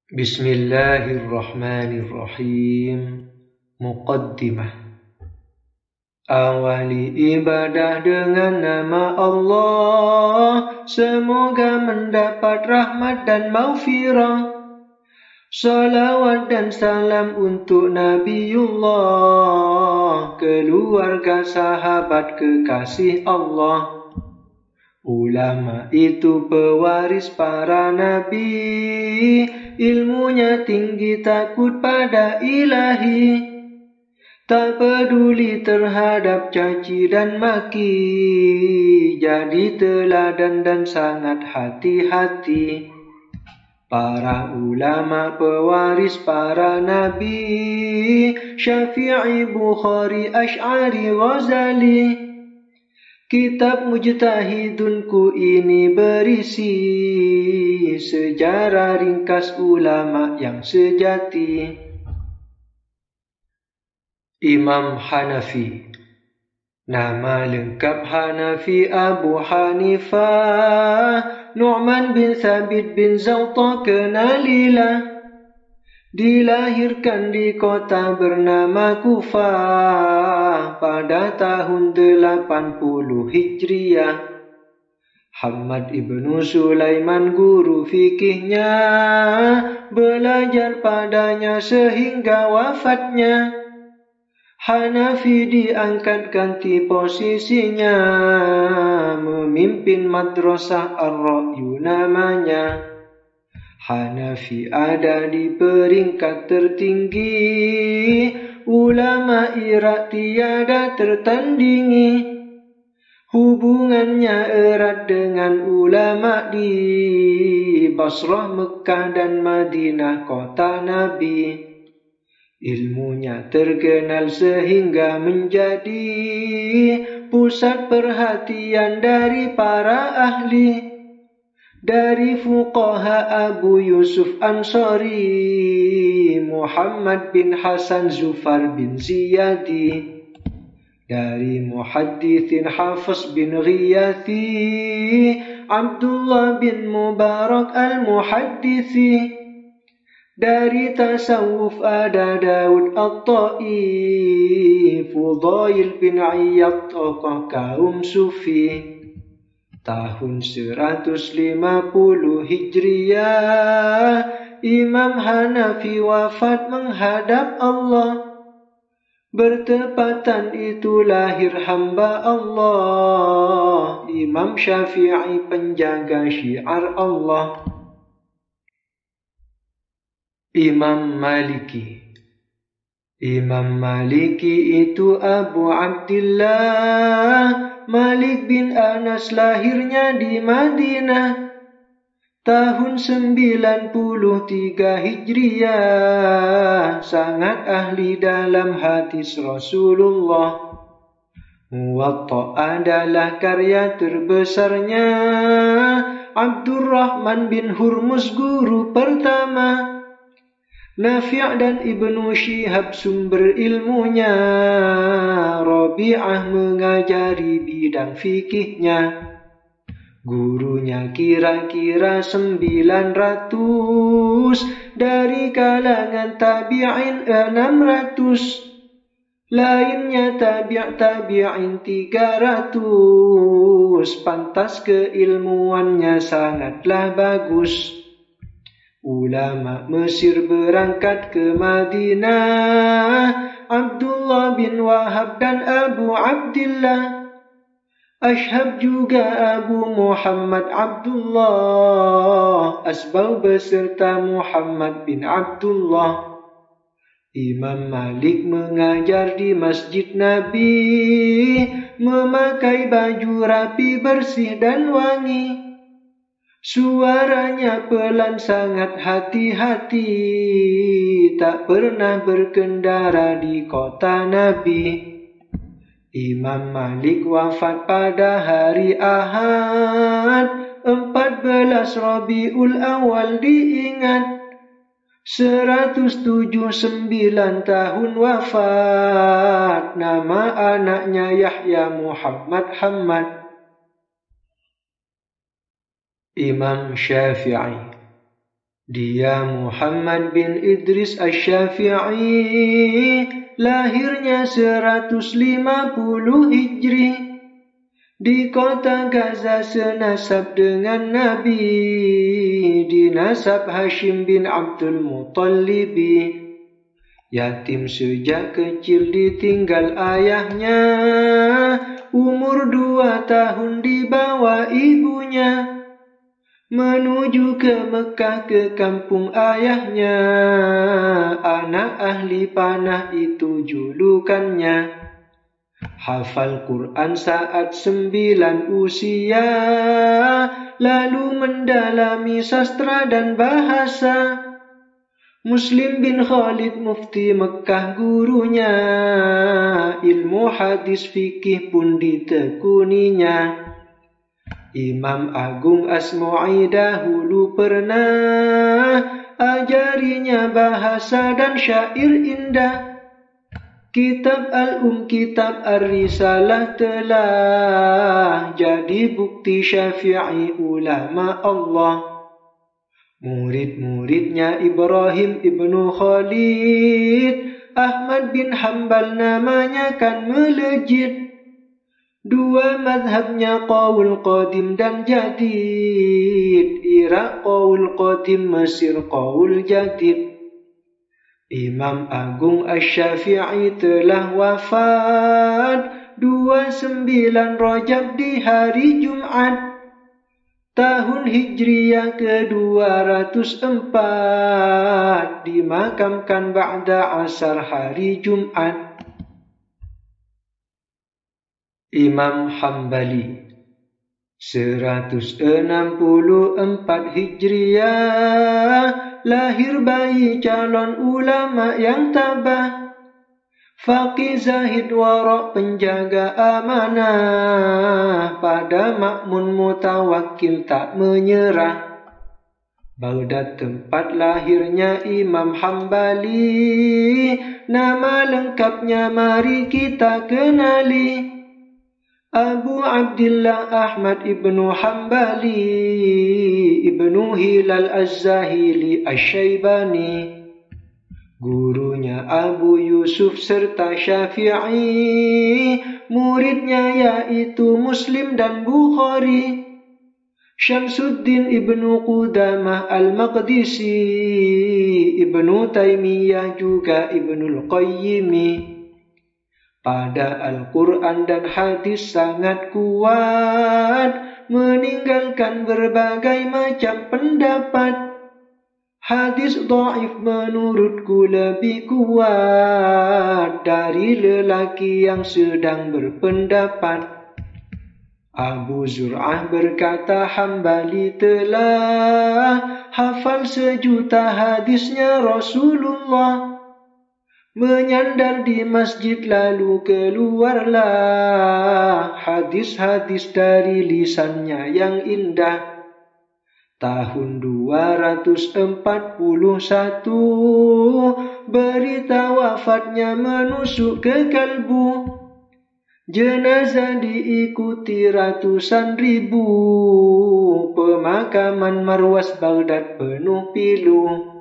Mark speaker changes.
Speaker 1: Bismillahirrahmanirrahim. Muqaddimah. Awali ibadah dengan nama Allah, semoga mendapat rahmat dan maghfirah. Salawat dan salam untuk Nabiullah, keluarga sahabat kekasih Allah. Ulama itu pewaris para nabi, ilmunya tinggi takut pada ilahi, tak peduli terhadap caci dan maki, jadi teladan dan sangat hati-hati. Para ulama pewaris para nabi, Syafi'i, Bukhari, Asy'ari, Ghazali. Kitab Mujtahidunku ini berisi sejarah ringkas ulama yang sejati. Imam Hanafi. Nama lengkap Hanafi Abu Hanifah, Nu'man bin Thabit bin Zawta kenalilah. Dilahirkan di kota bernama Kufah pada tahun 80 Hijriah. Hamad ibnu Sulaiman guru fikihnya, belajar padanya sehingga wafatnya. Hanafi diangkat ganti posisinya, memimpin madrasah Ar-Ra'yu namanya. Hanafi ada di peringkat tertinggi, ulama Irak tiada tertandingi. Hubungannya erat dengan ulama di Basrah, Mekah dan Madinah kota Nabi. Ilmunya terkenal sehingga menjadi pusat perhatian dari para ahli. Dari fuqaha Abu Yusuf Ansari, Muhammad bin Hasan Zufar bin Ziyadi. Dari muhaddithin Hafiz bin Ghiyathi, Abdullah bin Mubarak al-Muhaddithi. Dari tasawuf ada Daud At-Ta'i, Fudail bin Iyad, tokoh kaum Sufi. Tahun 150 Hijriah, Imam Hanafi wafat menghadap Allah. Bertepatan itu lahir hamba Allah, Imam Syafi'i penjaga syiar Allah. Imam Maliki. Imam Maliki itu Abu Abdillah Malik bin Anas, lahirnya di Madinah tahun 93 Hijriah, sangat ahli dalam hadis Rasulullah. Muwatta adalah karya terbesarnya Abdurrahman bin Hurmuz guru pertama. Nafi' dan Ibnu Syihab sumber ilmunya, Rabi'ah mengajari bidang fikihnya. Gurunya kira-kira 900, dari kalangan tabi'in 600, lainnya tabi'in 300. Pantas keilmuannya sangatlah bagus. Ulama Mesir berangkat ke Madinah, Abdullah bin Wahab dan Abu Abdillah. Ashhab juga Abu Muhammad Abdullah, Asbau beserta Muhammad bin Abdullah. Imam Malik mengajar di Masjid Nabi, memakai baju rapi, bersih dan wangi. Suaranya pelan, sangat hati-hati, tak pernah berkendara di kota Nabi. Imam Malik wafat pada hari Ahad, 14 Rabiul Awal diingat. 179 tahun wafat, nama anaknya Yahya Muhammad Hamad. Imam Syafi'i. Dia Muhammad bin Idris Asy-Syafi'i, lahirnya 150 Hijri, di kota Gaza senasab dengan Nabi, di nasab Hashim bin Abdul Muttalibi. Yatim sejak kecil ditinggal ayahnya, umur 2 tahun dibawa ibunya, menuju ke Mekah ke kampung ayahnya. Anak ahli panah itu julukannya. Hafal Quran saat 9 usia, lalu mendalami sastra dan bahasa. Muslim bin Khalid mufti Mekah gurunya, ilmu hadis fikih pun ditekuninya. Imam Agung Asma'i dahulu pernah ajarinya bahasa dan syair indah. Kitab Al-Kitab Ar-Risalah telah jadi bukti Syafi'i ulama Allah. Murid-muridnya Ibrahim ibnu Khalid, Ahmad bin Hanbal namanya kan melejit. 2 mazhabnya qaul qadim dan jadid, Irak qaul qadim, Mesir qaul jadid. Imam Agung Asy-Syafi'i telah wafat 29 Rajab di hari Jumat, tahun Hijriyah ke-204, dimakamkan ba'da asar hari Jumat. Imam Hambali 164 Hijriyah, lahir bayi calon ulama yang tabah, faqih zahid wara' penjaga amanah, pada makmun mutawakkil tak menyerah. Baghdad tempat lahirnya Imam Hambali, nama lengkapnya mari kita kenali. Abu Abdillah Ahmad ibnu Hambali, ibnu Hilal Az-Zahili Asy-Syaibani. Gurunya Abu Yusuf serta Syafi'i, muridnya yaitu Muslim dan Bukhari. Syamsuddin ibnu Qudamah Al-Maqdisi, Ibnu Taimiyah juga Ibnul Qayyimi. Pada Al-Quran dan hadis sangat kuat, meninggalkan berbagai macam pendapat. Hadis dhaif menurutku lebih kuat dari lelaki yang sedang berpendapat. Abu Zur'ah berkata Hambali telah hafal 1 juta hadisnya Rasulullah. Menyandar di masjid lalu keluarlah hadis-hadis dari lisannya yang indah. Tahun 241 berita wafatnya menusuk ke kalbu. Jenazah diikuti ratusan ribu, pemakaman Marwas Baghdad penuh pilu.